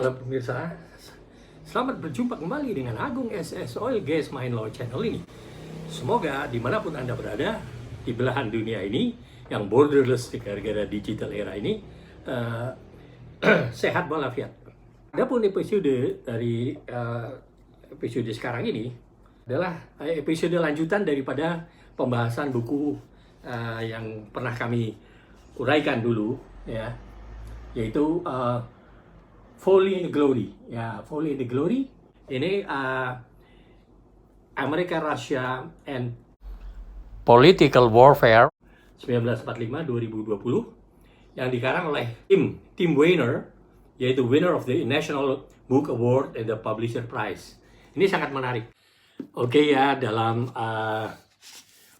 malam pemirsa. Selamat berjumpa kembali dengan Agung SS Oil Gas Main Law Channel ini. Semoga dimanapun Anda berada di belahan dunia ini yang borderless di gara-gara digital era ini sehat walafiat. Adapun episode dari episode sekarang ini adalah episode lanjutan daripada pembahasan buku yang pernah kami uraikan dulu, ya, yaitu Folly in the Glory. Ya, Folly in the Glory ini Amerika, Russia, and Political Warfare 1945-2020 yang dikarang oleh Tim Weiner, yaitu winner of the National Book Award and the Publisher Prize. Ini sangat menarik. Oke ya, dalam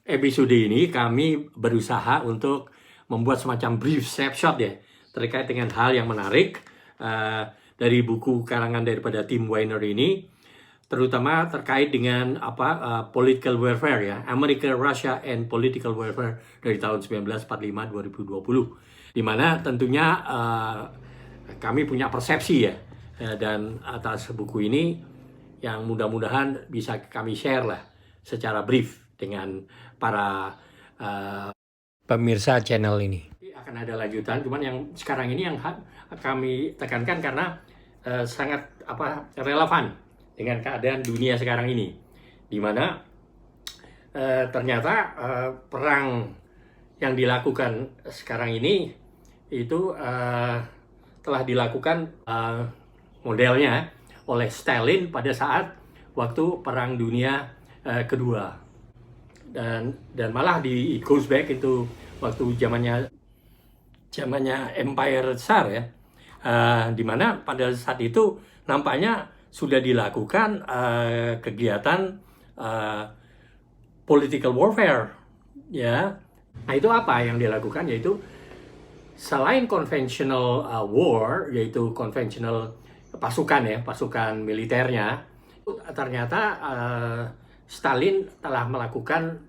episode ini kami berusaha untuk membuat semacam brief snapshot ya terkait dengan hal yang menarik dari buku karangan daripada Tim Weiner ini, terutama terkait dengan political warfare ya, America, Russia, and Political Warfare dari tahun 1945-2020, di mana tentunya kami punya persepsi ya, dan atas buku ini yang mudah-mudahan bisa kami share lah secara brief dengan para pemirsa channel ini. Akan ada lanjutan, cuman yang sekarang ini yang kami tekankan karena sangat relevan dengan keadaan dunia sekarang ini, di mana ternyata perang yang dilakukan sekarang ini itu telah dilakukan modelnya oleh Stalin pada saat waktu Perang Dunia Kedua, dan malah it goes back itu waktu zamannya Empire Tsar ya, di mana pada saat itu nampaknya sudah dilakukan kegiatan political warfare ya. Nah, itu apa yang dilakukan, yaitu selain conventional war, yaitu conventional pasukan militernya, ternyata Stalin telah melakukan,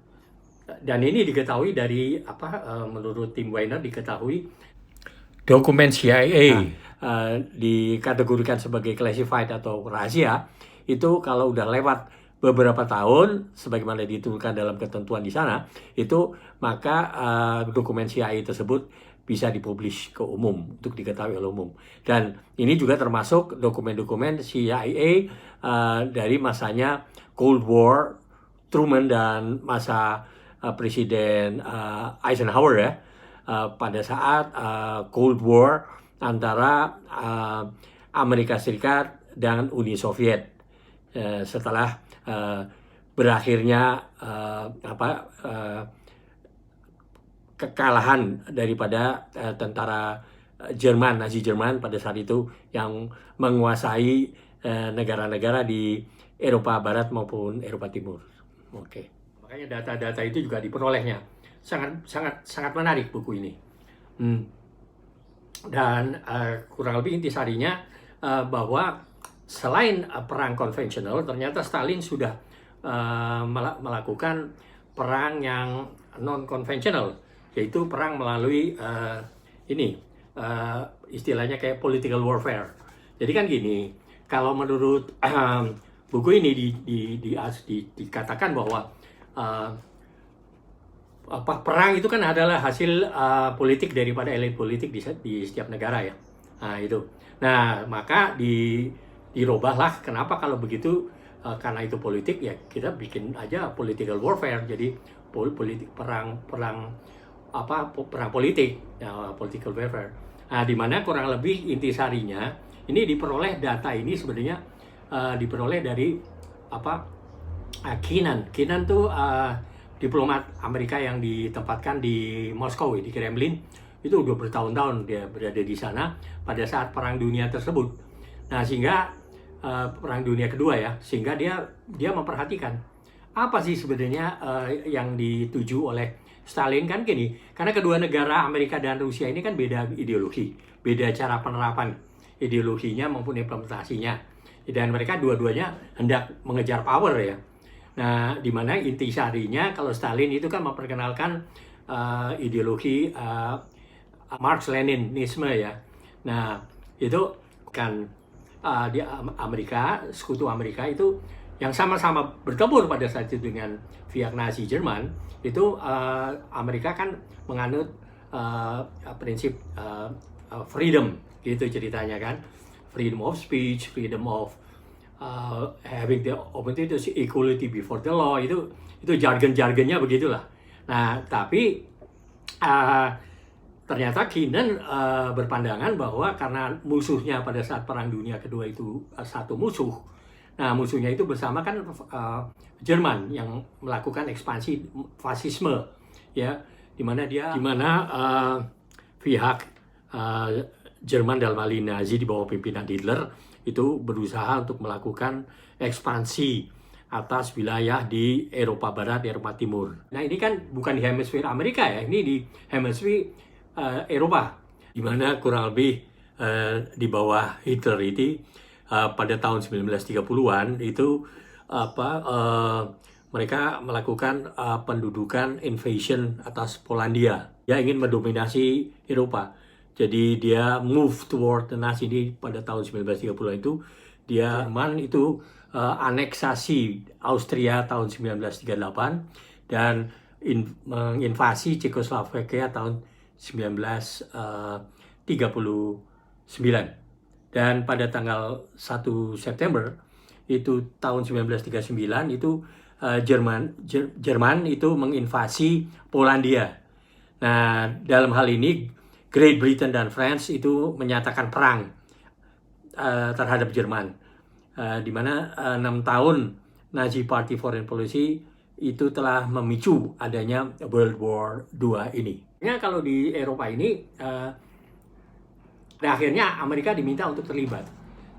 dan ini diketahui dari menurut Tim Weiner diketahui dokumen CIA dikategorikan sebagai classified atau rahasia. Itu kalau udah lewat beberapa tahun sebagaimana dituliskan dalam ketentuan di sana, itu maka dokumen CIA tersebut bisa dipublish ke umum untuk diketahui oleh umum. Dan ini juga termasuk dokumen-dokumen CIA dari masanya Cold War Truman dan masa Presiden Eisenhower ya, pada saat Cold War antara Amerika Serikat dan Uni Soviet setelah berakhirnya kekalahan daripada tentara Jerman, Nazi Jerman pada saat itu yang menguasai negara-negara di Eropa Barat maupun Eropa Timur. Oke. Makanya data-data itu juga diperolehnya. Sangat menarik buku ini. Dan kurang lebih intisarinya bahwa selain perang konvensional, ternyata Stalin sudah melakukan perang yang non-konvensional, yaitu perang melalui istilahnya kayak political warfare. Jadi kan gini, kalau menurut buku ini dikatakan bahwa perang itu kan adalah hasil politik daripada elit politik di setiap negara ya. Nah itu. Nah maka dirubahlah. Kenapa kalau begitu? Karena itu politik ya, kita bikin aja political warfare. Jadi perang politik, political warfare. Nah, di mana kurang lebih intisarinya ini diperoleh, data ini sebenarnya diperoleh dari Kennan tuh diplomat Amerika yang ditempatkan di Moskow, di Kremlin. Itu udah bertahun-tahun dia berada di sana pada saat Perang Dunia tersebut. Nah, sehingga Perang Dunia Kedua ya, sehingga dia memperhatikan apa sih sebenarnya yang dituju oleh Stalin. Kan gini, karena kedua negara Amerika dan Rusia ini kan beda ideologi, beda cara penerapan ideologinya maupun implementasinya, dan mereka dua-duanya hendak mengejar power ya. Nah, di mana intisarinya kalau Stalin itu kan memperkenalkan ideologi Marx-Leninisme ya. Nah, itu kan di Amerika, sekutu Amerika itu yang sama-sama bertempur pada saat itu dengan pihak Nazi Jerman, itu Amerika kan menganut prinsip freedom gitu ceritanya kan, freedom of speech, freedom of having the opportunity, equality before the law, itu jargon-jargonnya begitulah. Nah, tapi ternyata Keenan berpandangan bahwa karena musuhnya pada saat Perang Dunia Kedua itu satu musuh. Nah, musuhnya itu bersama kan Jerman yang melakukan ekspansi fasisme, ya, di mana pihak Jerman dalam hal ini Nazi di bawah pimpinan Hitler itu berusaha untuk melakukan ekspansi atas wilayah di Eropa Barat, Eropa Timur. Nah, ini kan bukan di hemisfer Amerika ya, ini di hemisfer Eropa, di mana kurang lebih di bawah Hitler itu pada tahun 1930-an itu mereka melakukan pendudukan invasion atas Polandia. Dia ingin mendominasi Eropa. Jadi dia move toward the Nazi ini pada tahun 1930-an itu. Jerman itu aneksasi Austria tahun 1938 dan menginvasi Cekoslovakia tahun 1939. Dan pada tanggal 1 September itu tahun 1939 itu Jerman itu menginvasi Polandia. Nah, dalam hal ini Great Britain dan France itu menyatakan perang terhadap Jerman, di mana 6 tahun Nazi Party Foreign Policy itu telah memicu adanya World War II ini. Ya, kalau di Eropa ini akhirnya Amerika diminta untuk terlibat.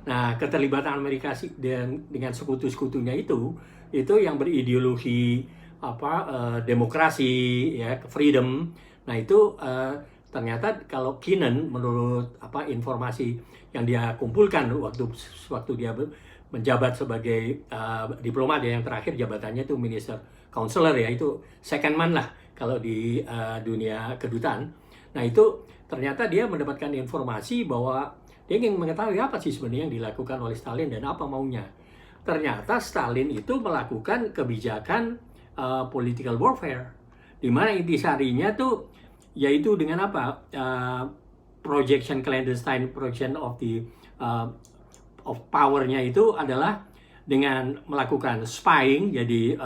Nah, keterlibatan Amerika dengan sekutu-sekutunya itu yang berideologi demokrasi, ya, freedom. Nah, itu ternyata kalau Keenan menurut informasi yang dia kumpulkan waktu dia menjabat sebagai diplomat, ya, yang terakhir jabatannya itu Minister Counselor, ya, itu second man lah kalau di dunia kedutaan. Nah, itu ternyata dia mendapatkan informasi bahwa dia ingin mengetahui apa sih sebenarnya yang dilakukan oleh Stalin dan apa maunya. Ternyata Stalin itu melakukan kebijakan political warfare, di mana intisarinya tuh yaitu dengan projection clandestine, projection of the of power-nya itu adalah dengan melakukan spying, jadi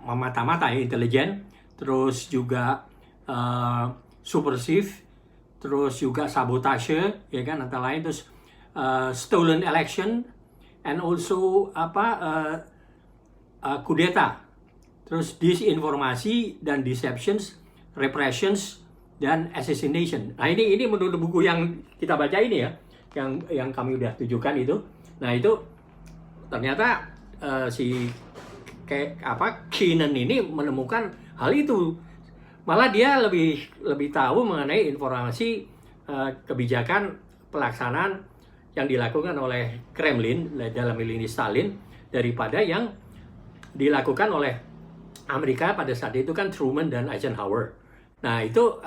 memata-mata, ya, intelijen, terus juga subversive, terus juga sabotase, ya kan, antara lain, terus stolen election, and also kudeta, terus disinformasi dan deceptions, repressions, dan assassination. Nah, ini menurut buku yang kita baca ini, ya, yang kami udah tunjukkan itu. Nah, itu ternyata Keenan ini menemukan hal itu. Malah dia lebih tahu mengenai informasi kebijakan pelaksanaan yang dilakukan oleh Kremlin dalam ini Stalin daripada yang dilakukan oleh Amerika pada saat itu kan Truman dan Eisenhower. Nah, itu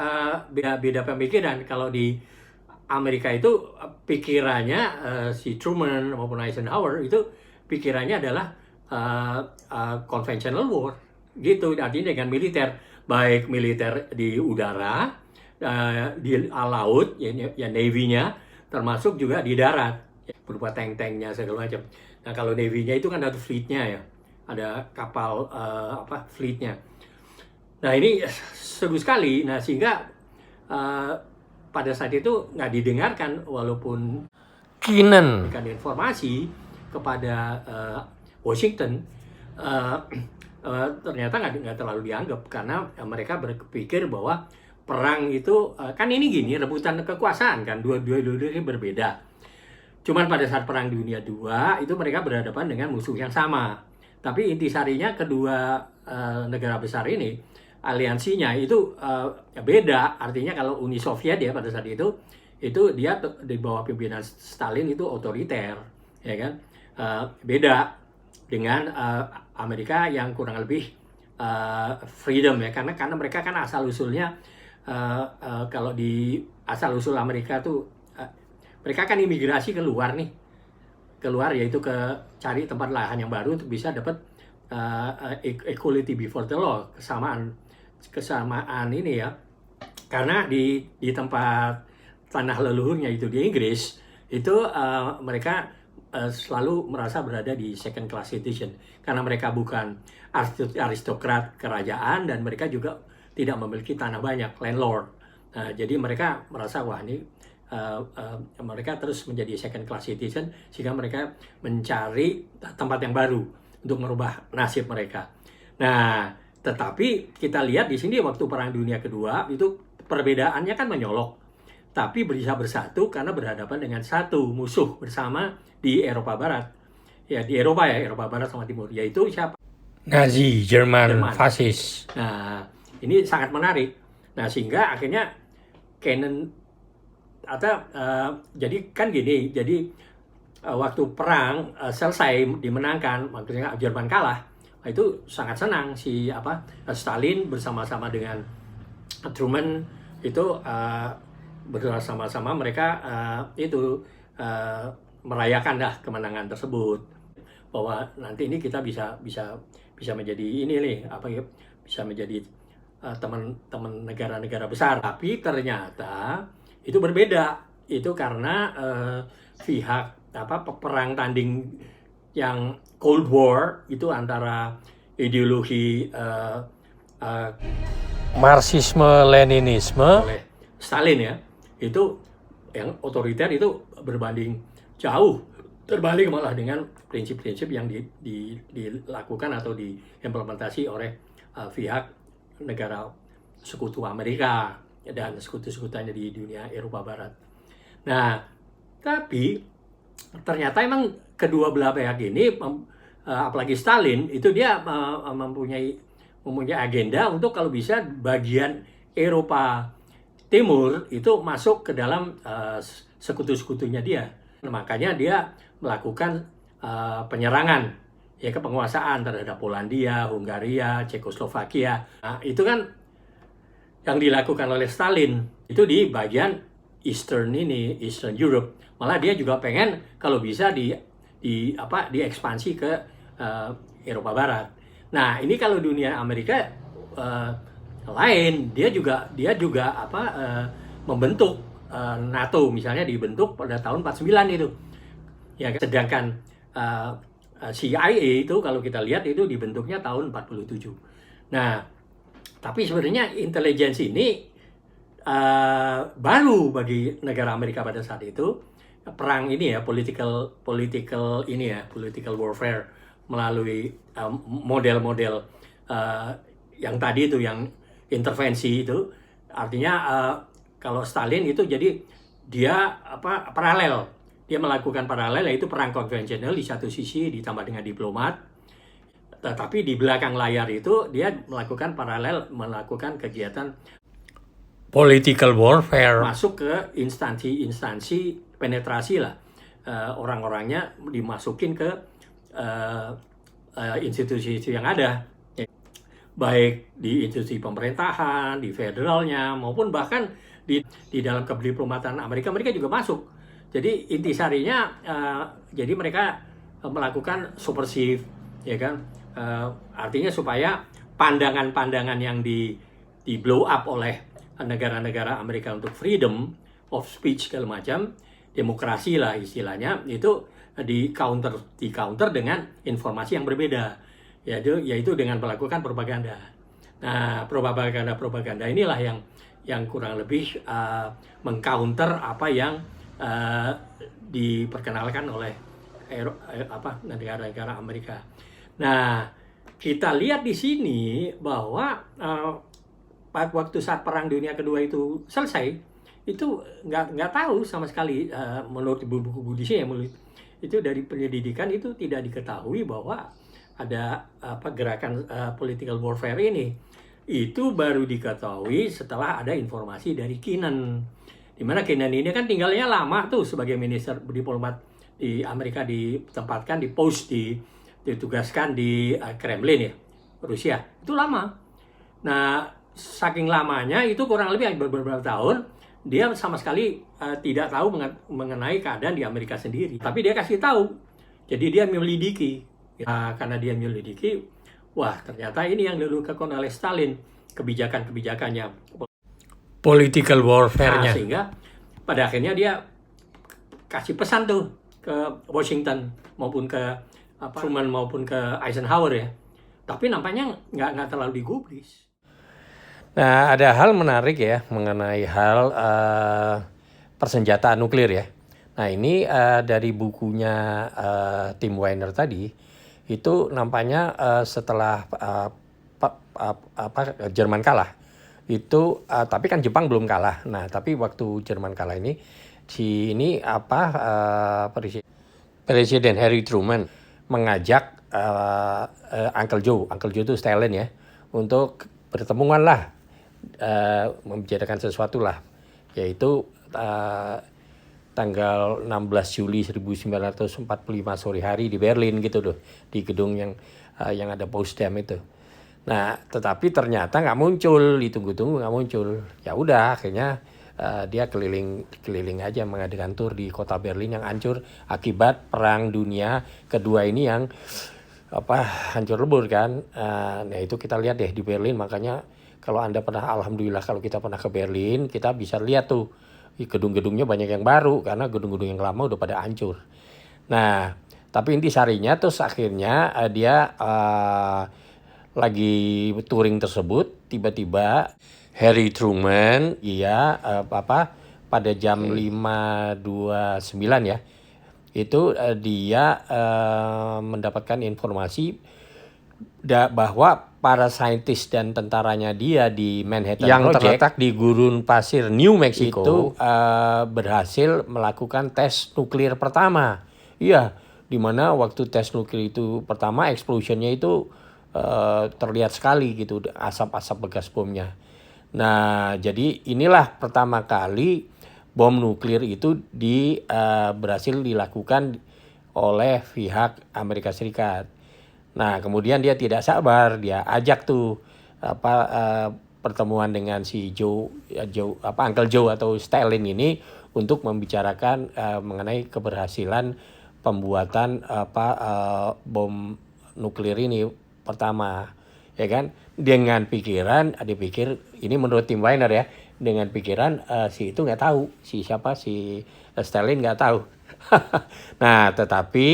beda pemikiran. Kalau di Amerika itu pikirannya si Truman maupun Eisenhower itu pikirannya adalah conventional war gitu, artinya dengan militer, baik militer di udara, di laut, ya Navy-nya, termasuk juga di darat, berupa tank-tanknya segala macam. Nah, kalau Navy-nya itu kan ada fleet-nya, ya, ada kapal fleet-nya. Nah, ini seru sekali. Nah, sehingga pada saat itu nggak didengarkan, walaupun Keenan memberikan informasi kepada Washington, ternyata nggak terlalu dianggap karena mereka berpikir bahwa perang itu kan ini gini, rebutan kekuasaan kan, dua-duanya berbeda. Cuman pada saat Perang Dunia II itu mereka berhadapan dengan musuh yang sama. Tapi intisarinya kedua negara besar ini, aliansinya itu beda. Artinya kalau Uni Soviet, ya, pada saat itu dia di bawah pimpinan Stalin itu otoriter, ya kan, beda dengan Amerika yang kurang lebih freedom, ya, karena mereka kan asal usulnya kalau di asal usul Amerika tuh mereka kan imigrasi keluar nih, keluar yaitu ke cari tempat lahan yang baru untuk bisa dapat equality before the law, kesamaan ini ya. Karena di tempat tanah leluhurnya itu di Inggris itu mereka selalu merasa berada di second class citizen karena mereka bukan aristokrat kerajaan dan mereka juga tidak memiliki tanah banyak, landlord. Nah, jadi mereka merasa wah ini mereka terus menjadi second class citizen sehingga mereka mencari tempat yang baru untuk merubah nasib mereka. Nah, tetapi kita lihat di sini waktu Perang Dunia Kedua itu perbedaannya kan menyolok, tapi bisa bersatu karena berhadapan dengan satu musuh bersama di Eropa Barat. Ya, di Eropa ya, Eropa Barat sama Timur, yaitu siapa? Nazi, Jerman, fasis. Nah, ini sangat menarik. Nah, sehingga akhirnya Canon atau jadi kan gini, jadi waktu perang selesai dimenangkan, maksudnya Jerman kalah, itu sangat senang si Stalin bersama-sama dengan Truman itu bersama-sama mereka merayakan dah kemenangan tersebut, bahwa nanti ini kita bisa menjadi ini nih bisa menjadi teman-teman negara-negara besar. Tapi ternyata itu berbeda, itu karena pihak perang tanding yang Cold War itu antara ideologi Marxisme-Leninisme oleh Stalin ya, itu yang otoriter itu berbanding jauh terbalik malah dengan prinsip-prinsip yang dilakukan atau diimplementasi oleh pihak negara sekutu Amerika dan sekutu-sekutunya di dunia Eropa Barat. Nah, tapi ternyata emang kedua belah pihak ini, apalagi Stalin, itu dia mempunyai agenda untuk kalau bisa bagian Eropa Timur itu masuk ke dalam sekutu-sekutunya dia. Makanya dia melakukan penyerangan ya ke penguasaan terhadap Polandia, Hungaria, Cekoslovakia. Nah, itu kan yang dilakukan oleh Stalin itu di bagian Eastern Europe. Malah dia juga pengen kalau bisa diekspansi ke Eropa Barat. Nah, ini kalau dunia Amerika lain, dia juga membentuk NATO, misalnya dibentuk pada tahun 49 itu. Ya, sedangkan CIA itu kalau kita lihat itu dibentuknya tahun 47. Nah, tapi sebenarnya intelijensi ini baru bagi negara Amerika pada saat itu. Perang ini ya, political warfare melalui model-model yang tadi itu, yang intervensi itu. Artinya kalau Stalin itu jadi dia paralel. Dia melakukan paralel, yaitu perang konvensional di satu sisi ditambah dengan diplomat. Tetapi di belakang layar itu dia melakukan kegiatan political warfare, masuk ke instansi penetrasi lah, orang-orangnya dimasukin ke institusi yang ada, baik di institusi pemerintahan, di federalnya, maupun bahkan di dalam kediplomatan Amerika juga masuk. Jadi intisarinya jadi mereka melakukan subversif, ya kan, artinya supaya pandangan-pandangan yang di blow up oleh negara-negara Amerika untuk freedom of speech segala macam, demokrasi lah istilahnya, itu di counter dengan informasi yang berbeda, yaitu dengan melakukan propaganda. Nah, propaganda inilah yang kurang lebih mengcounter apa yang diperkenalkan oleh negara-negara Amerika. Nah, kita lihat di sini bahwa waktu saat Perang Dunia Kedua itu selesai, itu nggak tahu sama sekali, menurut buku-buku di sini, itu dari penyelidikan itu tidak diketahui bahwa ada gerakan political warfare ini. Itu baru diketahui setelah ada informasi dari Kennan. Dimana Kennan ini kan tinggalnya lama tuh sebagai minister diplomat di Amerika, ditempatkan di post, ditugaskan di Kremlin ya, Rusia. Itu lama. Nah, saking lamanya itu kurang lebih beberapa tahun, dia sama sekali tidak tahu mengenai keadaan di Amerika sendiri. Tapi dia kasih tahu. Jadi dia menyelidiki. Karena dia menyelidiki, wah ternyata ini yang dilakukan oleh Stalin, kebijakan-kebijakannya. Political Nah, warfare-nya. sehingga pada akhirnya dia kasih pesan tuh ke Washington maupun ke Truman maupun ke Eisenhower ya. Tapi nampaknya nggak terlalu digubris. Nah, ada hal menarik ya mengenai hal persenjataan nuklir ya. Nah, ini dari bukunya Tim Weiner tadi, itu nampaknya setelah Jerman kalah, itu tapi kan Jepang belum kalah. Nah, tapi waktu Jerman kalah ini, Presiden Harry Truman mengajak Uncle Joe itu Stalin ya, untuk bertemuan lah, membicarakan sesuatu lah, yaitu tanggal 16 Juli 1945 sore hari di Berlin gitu loh, di gedung yang ada Potsdam itu. Nah, tetapi ternyata nggak muncul, ditunggu-tunggu nggak muncul. Ya udah, akhirnya dia keliling aja mengadakan tur di kota Berlin yang hancur akibat Perang Dunia Kedua ini yang hancur lebur kan. Nah itu kita lihat deh di Berlin, makanya kalau Anda pernah, alhamdulillah kalau kita pernah ke Berlin, kita bisa lihat tuh gedung-gedungnya banyak yang baru karena gedung-gedung yang lama udah pada hancur. Nah, tapi intisarinya terus akhirnya dia lagi touring tersebut, tiba-tiba Harry Truman pada jam 5.29 ya, itu dia mendapatkan informasi bahwa para saintis dan tentaranya dia di Manhattan Yang Project terletak di gurun pasir New Mexico itu berhasil melakukan tes nuklir pertama. Iya, di mana waktu tes nuklir itu pertama, explosionnya itu terlihat sekali gitu, asap-asap bekas bomnya. Nah, jadi inilah pertama kali bom nuklir itu berhasil dilakukan oleh pihak Amerika Serikat. Nah, kemudian dia tidak sabar, dia ajak tuh pertemuan dengan si Uncle Joe atau Stalin ini untuk membicarakan mengenai keberhasilan pembuatan bom nuklir ini pertama, ya kan? Dengan pikiran, dipikir ini menurut Tim Weiner ya, dengan pikiran si itu nggak tahu, si Stalin nggak tahu. Nah, tetapi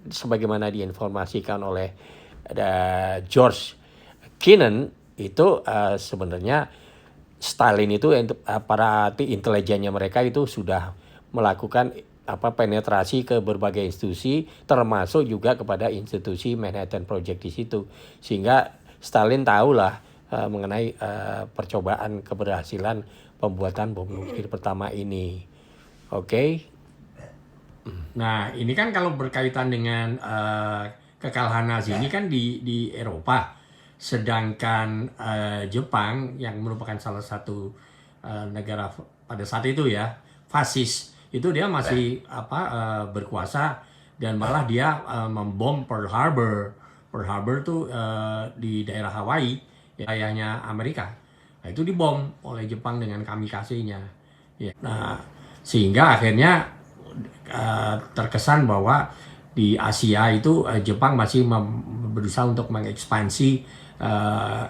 sebagaimana diinformasikan oleh George Kennan itu sebenarnya Stalin itu para intelijennya mereka itu sudah melakukan penetrasi ke berbagai institusi, termasuk juga kepada institusi Manhattan Project di situ, sehingga Stalin tahulah mengenai percobaan keberhasilan pembuatan bom nuklir pertama ini. Oke. Nah, ini kan kalau berkaitan dengan kekalahan Nazi ini kan di Eropa, sedangkan Jepang yang merupakan salah satu negara pada saat itu ya fasis, itu dia masih berkuasa, dan malah dia membom Pearl Harbor. Pearl Harbor tuh di daerah Hawaii, wilayahnya Amerika. Nah, itu dibom oleh Jepang dengan kamikaze-nya. Ya. Nah, sehingga akhirnya terkesan bahwa di Asia itu Jepang masih berusaha untuk mengekspansi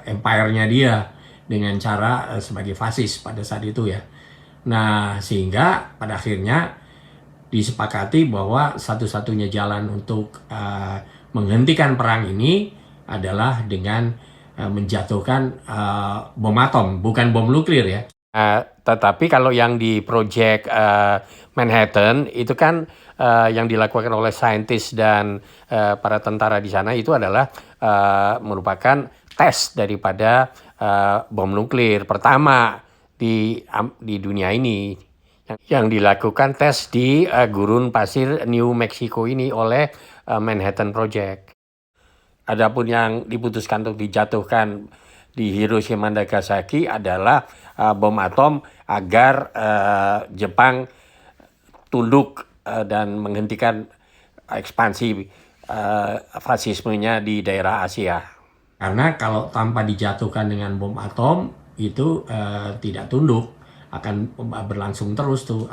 empire-nya dia dengan cara sebagai fasis pada saat itu ya. Nah, sehingga pada akhirnya disepakati bahwa satu-satunya jalan untuk menghentikan perang ini adalah dengan menjatuhkan bom atom, bukan bom nuklir ya. Tetapi kalau yang di Project Manhattan itu kan yang dilakukan oleh saintis dan para tentara di sana itu adalah merupakan tes daripada bom nuklir pertama di dunia ini, yang dilakukan tes di gurun pasir New Mexico ini oleh Manhattan Project. Adapun yang diputuskan untuk dijatuhkan di Hiroshima dan Nagasaki adalah bom atom agar Jepang tunduk dan menghentikan ekspansi fasismenya di daerah Asia. Karena kalau tanpa dijatuhkan dengan bom atom itu tidak tunduk, akan berlangsung terus tuh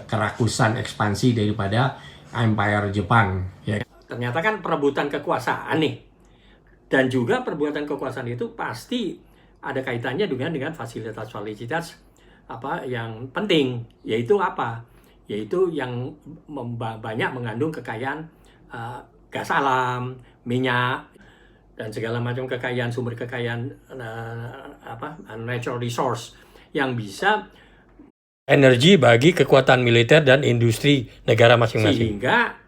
kerakusan ekspansi daripada Empire Jepang. Ya. Ternyata kan perebutan kekuasaan nih, dan juga perebutan kekuasaan itu pasti ada kaitannya dengan fasilitas-fasilitas yang penting, yaitu apa? Yaitu yang banyak mengandung kekayaan gas alam, minyak, dan segala macam kekayaan, sumber kekayaan natural resource yang bisa energi bagi kekuatan militer dan industri negara masing-masing. Sehingga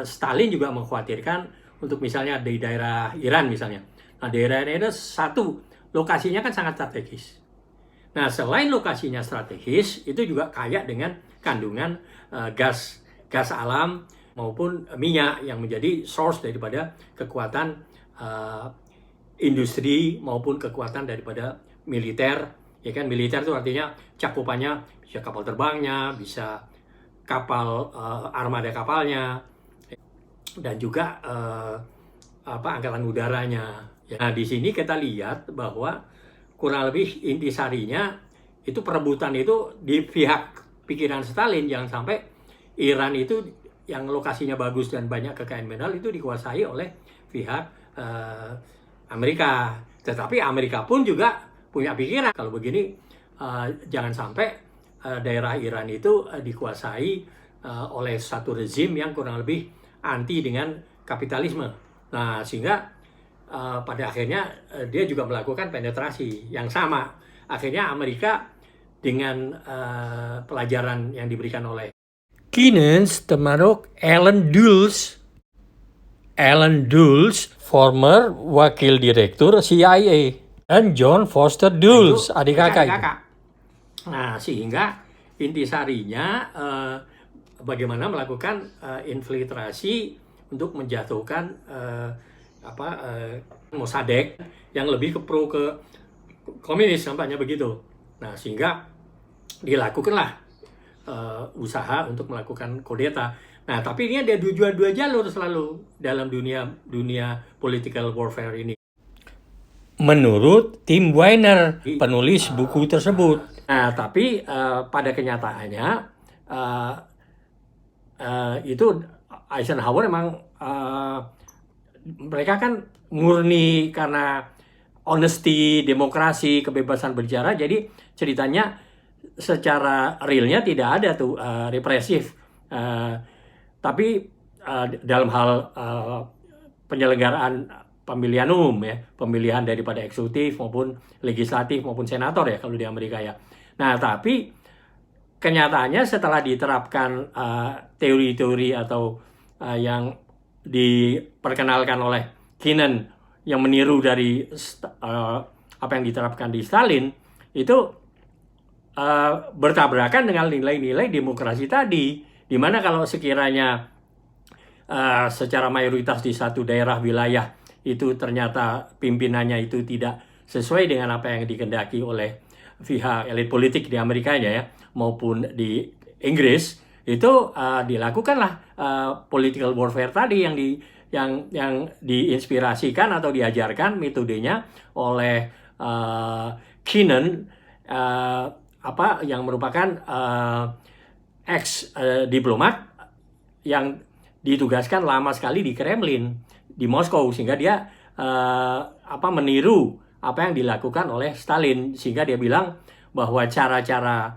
Stalin juga mengkhawatirkan untuk misalnya di daerah Iran misalnya. Nah, daerah itu satu, lokasinya kan sangat strategis. Nah, selain lokasinya strategis, itu juga kaya dengan kandungan gas alam maupun minyak yang menjadi source daripada kekuatan industri maupun kekuatan daripada militer. Ya kan, militer itu artinya cakupannya bisa kapal terbangnya, bisa kapal armada kapalnya, dan juga angkatan udaranya. Nah, di sini kita lihat bahwa kurang lebih intisarinya itu perebutan itu di pihak pikiran Stalin, jangan sampai Iran itu yang lokasinya bagus dan banyak kekayaan mineral itu dikuasai oleh pihak Amerika. Tetapi Amerika pun juga punya pikiran kalau begini jangan sampai daerah Iran itu dikuasai oleh satu rezim yang kurang lebih anti dengan kapitalisme. Nah, sehingga pada akhirnya dia juga melakukan penetrasi yang sama. Akhirnya Amerika dengan pelajaran yang diberikan oleh Keynes termasuk Alan Dulles, former wakil direktur CIA, dan John Foster Dulles, adik kakak. Nah, sehingga intisarinya bagaimana melakukan infiltrasi untuk menjatuhkan Mossadegh yang lebih ke komunis, nampaknya begitu. Nah, sehingga dilakukanlah usaha untuk melakukan kudeta. Nah, tapi ini ada dua jalur selalu dalam dunia political warfare ini. Menurut Tim Weiner, penulis buku tersebut. Nah, tapi pada kenyataannya itu Eisenhower memang mereka kan murni karena honesty, demokrasi, kebebasan berbicara. Jadi ceritanya secara realnya tidak ada tuh represif. Tapi dalam hal penyelenggaraan pemilihan umum ya, pemilihan daripada eksekutif maupun legislatif maupun senator ya kalau di Amerika ya. Nah, tapi kenyataannya setelah diterapkan teori-teori atau yang diperkenalkan oleh Kennan yang meniru dari apa yang diterapkan di Stalin, itu bertabrakan dengan nilai-nilai demokrasi tadi, di mana kalau sekiranya secara mayoritas di satu daerah wilayah itu ternyata pimpinannya itu tidak sesuai dengan apa yang dikehendaki oleh pihak elit politik di Amerikanya ya maupun di Inggris, itu dilakukanlah political warfare tadi yang diinspirasikan atau diajarkan metodenya oleh Kennan, yang merupakan ex diplomat yang ditugaskan lama sekali di Kremlin di Moskow, sehingga dia meniru apa yang dilakukan oleh Stalin, sehingga dia bilang bahwa cara-cara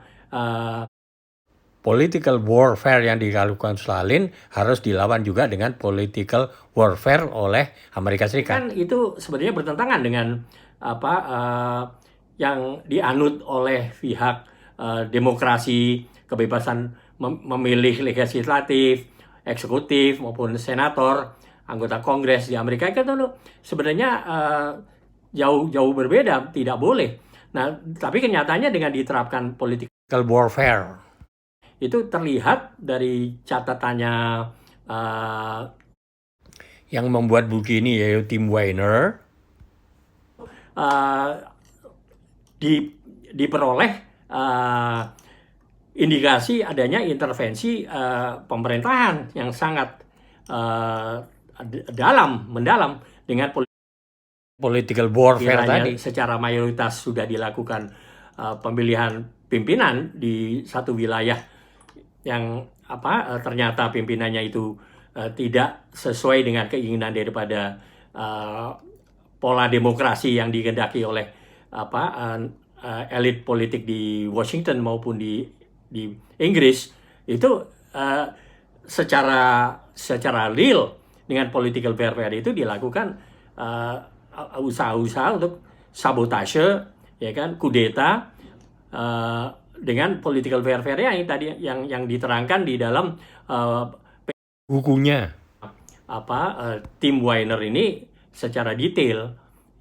political warfare yang dilakukan Stalin harus dilawan juga dengan political warfare oleh Amerika Serikat. Kan itu sebenarnya bertentangan dengan yang dianut oleh pihak demokrasi, kebebasan memilih legislatif, eksekutif maupun senator, anggota Kongres di Amerika itu sebenarnya jauh berbeda, tidak boleh. Nah, tapi kenyataannya dengan diterapkan political warfare itu terlihat dari catatannya yang membuat buku ini yaitu Tim Weiner, diperoleh indikasi adanya intervensi pemerintahan yang sangat mendalam dengan political warfare tadi. Secara mayoritas sudah dilakukan pemilihan pimpinan di satu wilayah yang ternyata pimpinannya itu tidak sesuai dengan keinginan daripada pola demokrasi yang dikehendaki oleh elit politik di Washington maupun di Inggris, itu secara real dengan political warfare itu dilakukan usaha-usaha untuk sabotase, ya kan, kudeta dengan political warfare yang tadi yang diterangkan di dalam bukunya. Tim Weiner ini secara detail,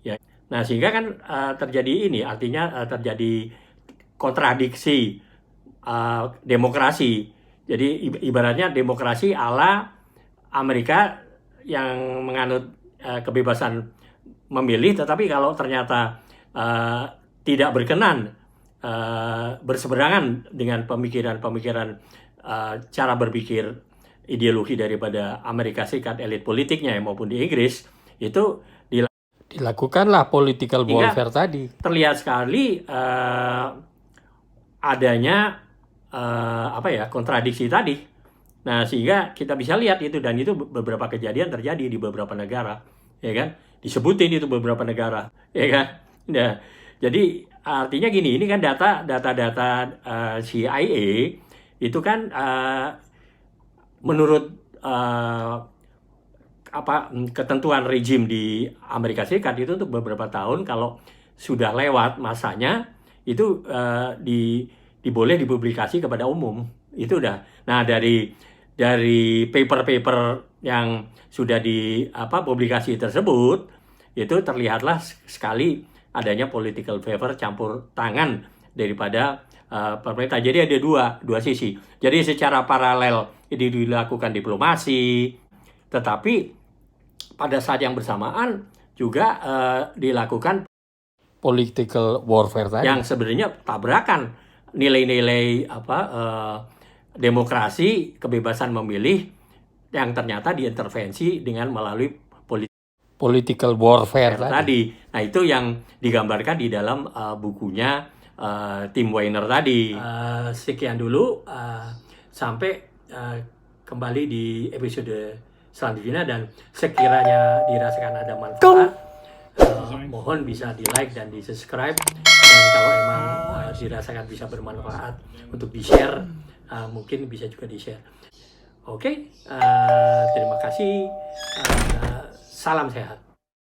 ya. Nah, sehingga kan terjadi ini, artinya terjadi kontradiksi demokrasi. Jadi ibaratnya demokrasi ala Amerika yang menganut kebebasan memilih, tetapi kalau ternyata tidak berkenan, berseberangan dengan pemikiran-pemikiran, cara berpikir, ideologi daripada Amerika Serikat, elit politiknya maupun di Inggris, itu dilakukanlah political warfare tadi. Terlihat sekali adanya kontradiksi tadi. Nah, sehingga kita bisa lihat itu, dan itu beberapa kejadian terjadi di beberapa negara, ya kan? Disebutin itu beberapa negara, ya kan? Nah, jadi artinya gini, ini kan data CIA itu kan menurut ketentuan rejim di Amerika Serikat itu untuk beberapa tahun, kalau sudah lewat masanya itu diboleh dipublikasi kepada umum. Itu udah. Nah, dari paper-paper yang sudah publikasi tersebut, itu terlihatlah sekali adanya political favor, campur tangan daripada pemerintah. Jadi ada dua sisi. Jadi secara paralel ini dilakukan diplomasi, tetapi pada saat yang bersamaan juga dilakukan political warfare tadi, yang sebenarnya tabrakan nilai-nilai demokrasi, kebebasan memilih, yang ternyata diintervensi dengan melalui political warfare tadi. Nah, itu yang digambarkan di dalam bukunya Tim Weiner tadi. Sekian dulu, sampai kembali di episode selanjutnya, dan sekiranya dirasakan ada manfaat, mohon bisa di like dan di subscribe, dan kalau emang dirasakan bisa bermanfaat untuk di share, mungkin bisa juga di share. Oke, terima kasih, salam sehat.